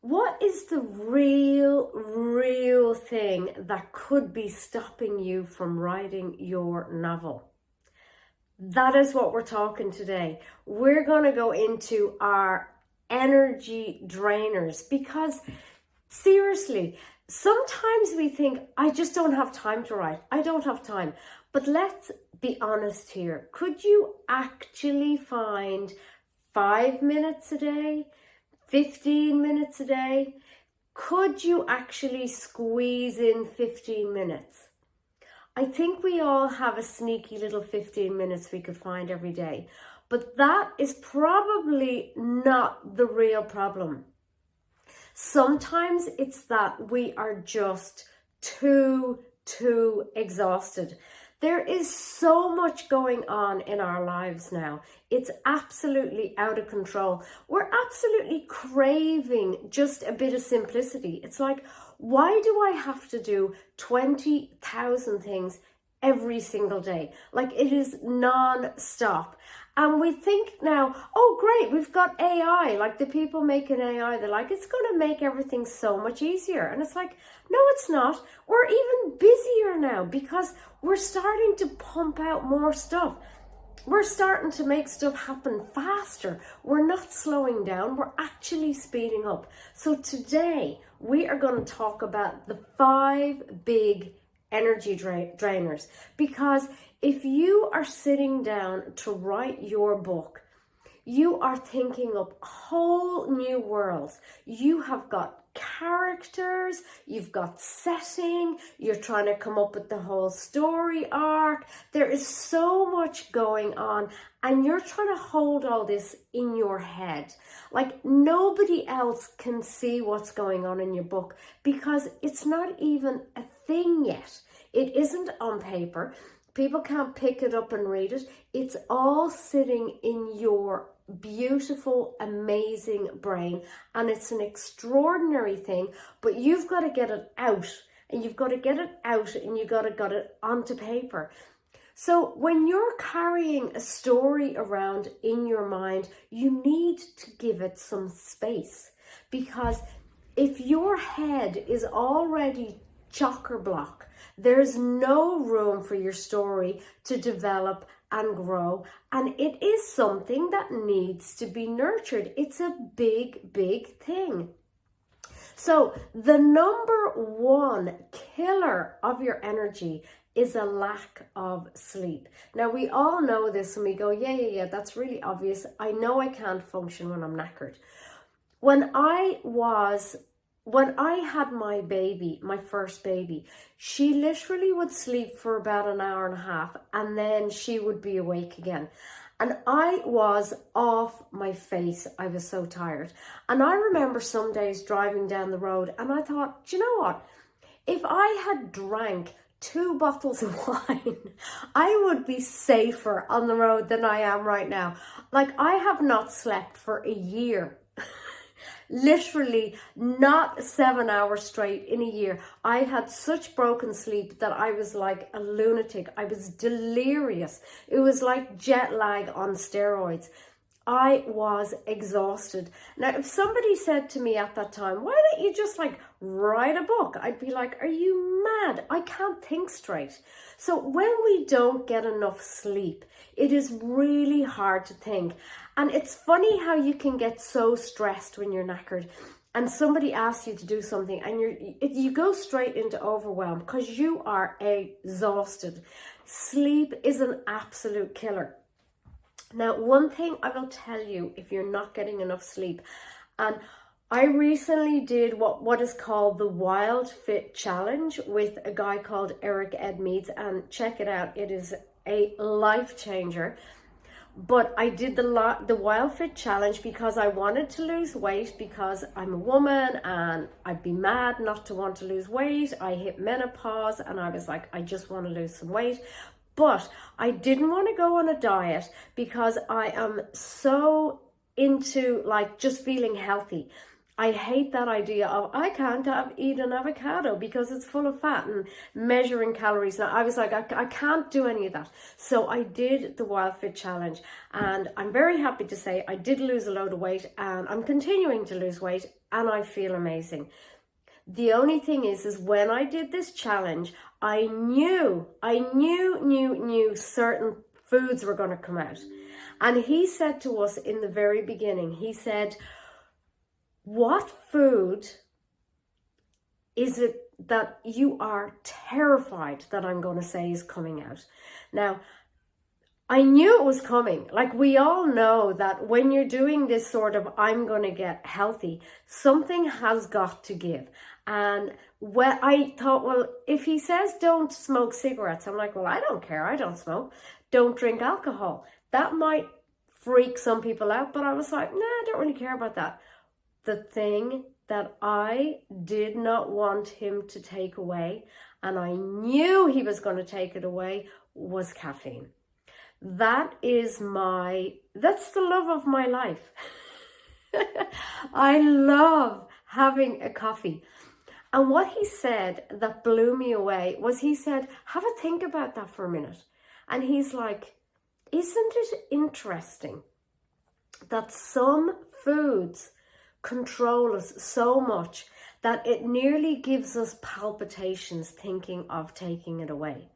What is the real thing that could be stopping you from writing your novel? That is what we're talking today. We're going to go into our energy drainers because seriously, sometimes we think, I just don't have time to write. I don't have time. But let's be honest here. Could you actually find 5 minutes a day? 15 minutes a day? Could you actually squeeze in 15 minutes? I think we all have a sneaky little 15 minutes we could find every day, but that is probably not the real problem. Sometimes it's that we are just too exhausted. There is so much going on in our lives now. It's absolutely out of control. We're absolutely craving just a bit of simplicity. It's like, why do I have to do 20,000 things every single day? Like, it is non-stop. And we think now, oh great, we've got AI. Like, the people making AI, they're like, it's going to make everything so much easier. And it's like, no, it's not. We're even busier now because we're starting to pump out more stuff. We're starting to make stuff happen faster. We're not slowing down. We're actually speeding up. So today we are going to talk about the 5 big energy drainers, because if you are sitting down to write your book, you are thinking up whole new worlds. You have got characters, you've got setting, you're trying to come up with the whole story arc. There is so much going on, and you're trying to hold all this in your head. Like, nobody else can see what's going on in your book because it's not even a thing yet. It isn't on paper. People can't pick it up and read it. It's all sitting in your beautiful, amazing brain, and it's an extraordinary thing, but you've got to get it out, and you've got to get it out, and you've got to get it onto paper. So when you're carrying a story around in your mind, you need to give it some space, because if your head is already chock-a-block, there's no room for your story to develop and grow, and it is something that needs to be nurtured. It's a big thing. So the number 1 killer of your energy is a lack of sleep. Now, we all know this and we go, yeah, that's really obvious. I know I can't function when I'm knackered. When I had my baby, my first baby, she literally would sleep for about an hour and a half, and then she would be awake again. And I was off my face. I was so tired. And I remember some days driving down the road, and I thought, do you know what? If I had drank 2 bottles of wine, I would be safer on the road than I am right now. Like, I have not slept for a year. Literally not 7 hours straight in a year. I had such broken sleep that I was like a lunatic. I was delirious. It was like jet lag on steroids. I was exhausted. Now, if somebody said to me at that time, why don't you just like write a book? I'd be like, are you mad? I can't think straight. So when we don't get enough sleep, it is really hard to think. And it's funny how you can get so stressed when you're knackered and somebody asks you to do something and you go straight into overwhelm because you are exhausted. Sleep is an absolute killer. Now, one thing I will tell you, if you're not getting enough sleep, and I recently did what is called the Wild Fit Challenge with a guy called Eric Edmeades, and check it out. It is a life changer. But I did the Wild Fit Challenge because I wanted to lose weight, because I'm a woman and I'd be mad not to want to lose weight. I hit menopause and I was like, I just want to lose some weight. But I didn't want to go on a diet because I am so into like just feeling healthy. I hate that idea of I can't eat an avocado because it's full of fat and measuring calories. Now, I was like, I can't do any of that. So I did the Wild Fit Challenge, and I'm very happy to say I did lose a load of weight, and I'm continuing to lose weight, and I feel amazing. The only thing is when I did this challenge, I knew certain foods were going to come out. And he said to us in the very beginning, he said, what food is it that you are terrified that I'm going to say is coming out? Now, I knew it was coming. Like, we all know that when you're doing this sort of, I'm going to get healthy, something has got to give. And when I thought, well, if he says don't smoke cigarettes, I'm like, well, I don't care. I don't smoke. Don't drink alcohol. That might freak some people out, but I was like, nah, I don't really care about that. The thing that I did not want him to take away, and I knew he was going to take it away, was caffeine. That's the love of my life. I love having a coffee. And what he said that blew me away was, he said, have a think about that for a minute. And he's like, isn't it interesting that some foods control us so much that it nearly gives us palpitations thinking of taking it away?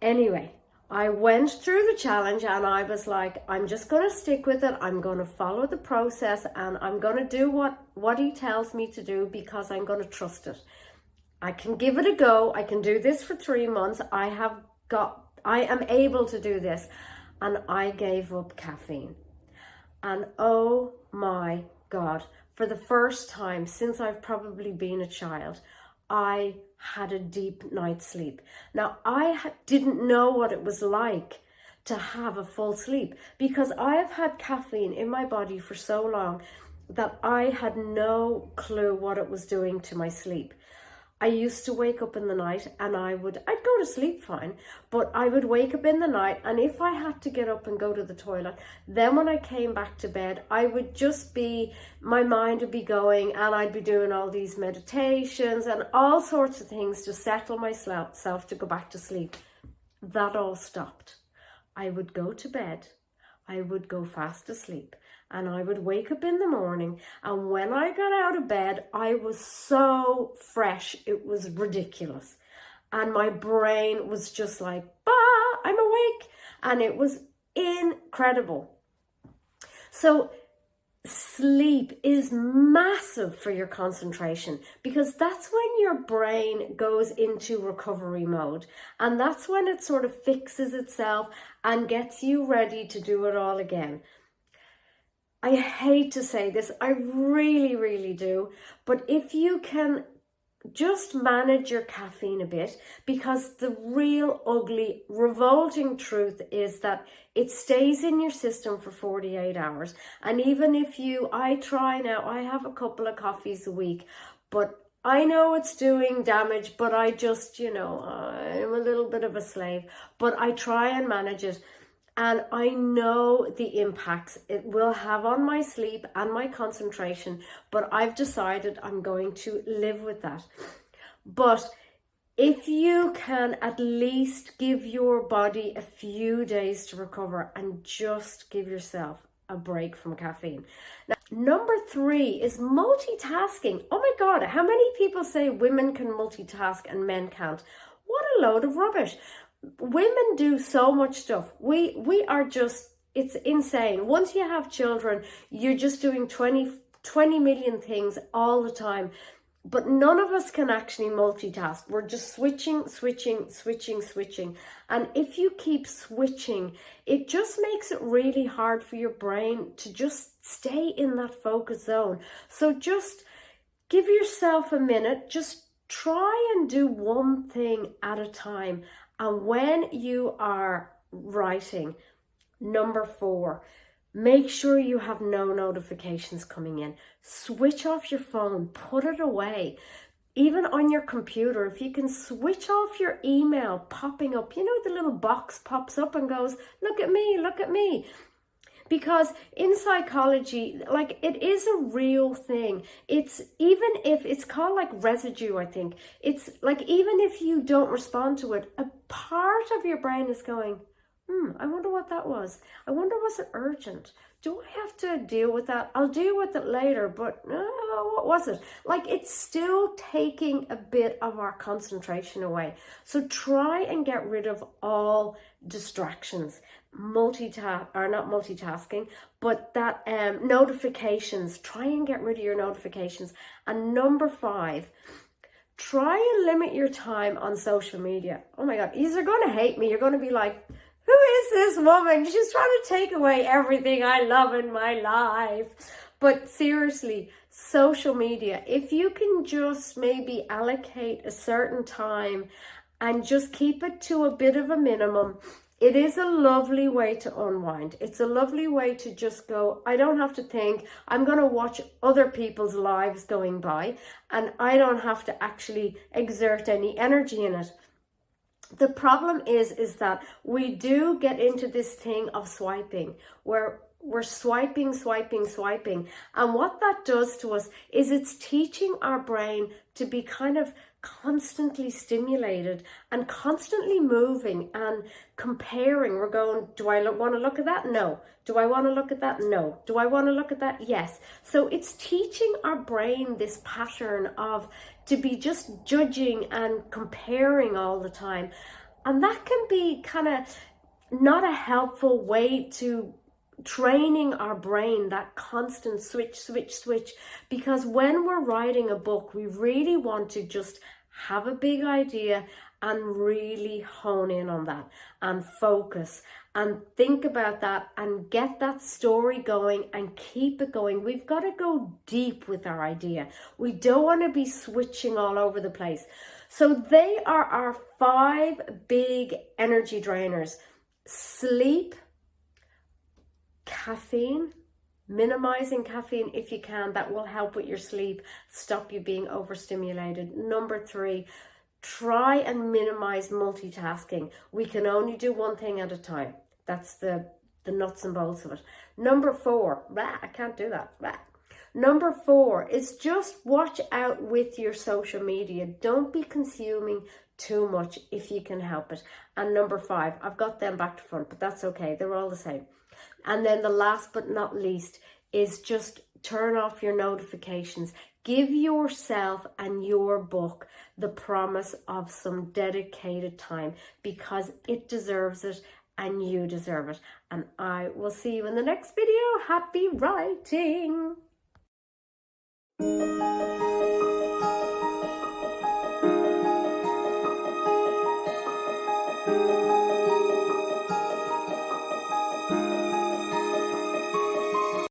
Anyway, I went through the challenge, and I was like, I'm just going to stick with it. I'm going to follow the process, and I'm going to do what he tells me to do, because I'm going to trust it. I can give it a go. I can do this for 3 months. I am able to do this. And I gave up caffeine. And oh my God, for the first time since I've probably been a child, I had a deep night's sleep. Now, I didn't know what it was like to have a full sleep, because I have had caffeine in my body for so long that I had no clue what it was doing to my sleep. I used to wake up in the night, and I'd go to sleep fine, but I would wake up in the night, and if I had to get up and go to the toilet, then when I came back to bed, my mind would be going, and I'd be doing all these meditations and all sorts of things to settle myself to go back to sleep. That all stopped. I would go to bed, I would go fast asleep, and I would wake up in the morning, and when I got out of bed, I was so fresh, it was ridiculous. And my brain was just like, bah, I'm awake. And it was incredible. So sleep is massive for your concentration, because that's when your brain goes into recovery mode, and that's when it sort of fixes itself and gets you ready to do it all again. I hate to say this, I really, really do, but if you can just manage your caffeine a bit, because the real ugly, revolting truth is that it stays in your system for 48 hours. And even if I try now, I have a couple of coffees a week, but I know it's doing damage, but I just, I'm a little bit of a slave, but I try and manage it. And I know the impacts it will have on my sleep and my concentration, but I've decided I'm going to live with that. But if you can at least give your body a few days to recover and just give yourself a break from caffeine. Now, number 3 is multitasking. Oh my God, how many people say women can multitask and men can't? What a load of rubbish. Women do so much stuff. We are just, it's insane. Once you have children, you're just doing 20 million things all the time. But none of us can actually multitask. We're just switching. And if you keep switching, it just makes it really hard for your brain to just stay in that focus zone. So just give yourself a minute. Just try and do one thing at a time. And when you are writing, number 4, make sure you have no notifications coming in. Switch off your phone, put it away. Even on your computer, if you can switch off your email popping up, the little box pops up and goes, look at me, look at me. Because in psychology, like, it is a real thing. It's, even if it's called like residue, I think. It's like, even if you don't respond to it, a part of your brain is going, I wonder what that was. I wonder, was it urgent? Do I have to deal with that? I'll deal with it later, but what was it? Like, it's still taking a bit of our concentration away. So try and get rid of all distractions. Not multitasking, but that notifications. Try and get rid of your notifications. And number 5, try and limit your time on social media. Oh my God, you're going to hate me. You're going to be like, who is this woman? She's trying to take away everything I love in my life. But seriously, social media, if you can just maybe allocate a certain time and just keep it to a bit of a minimum, it is a lovely way to unwind. It's a lovely way to just go, I don't have to think, I'm going to watch other people's lives going by, and I don't have to actually exert any energy in it. The problem is that we do get into this thing of swiping, where we're swiping. And what that does to us is it's teaching our brain to be kind of constantly stimulated and constantly moving and comparing. We're going, do I want to look at that? No. Do I want to look at that? No. Do I want to look at that? Yes. So it's teaching our brain this pattern of to be just judging and comparing all the time. And that can be kind of not a helpful way to training our brain, that constant switch. Because when we're writing a book, we really want to just have a big idea and really hone in on that and focus and think about that and get that story going and keep it going. We've got to go deep with our idea. We don't want to be switching all over the place. So they are our 5 big energy drainers: sleep, caffeine. Minimizing caffeine if you can, that will help with your sleep, stop you being overstimulated. Number 3, try and minimize multitasking. We can only do one thing at a time. That's the nuts and bolts of it. Number 4, I can't do that. Number 4 is just watch out with your social media. Don't be consuming too much if you can help it. And number 5, I've got them back to front, but that's okay. They're all the same. And then the last but not least is just turn off your notifications. Give yourself and your book the promise of some dedicated time, because it deserves it and you deserve it. And I will see you in the next video. Happy writing!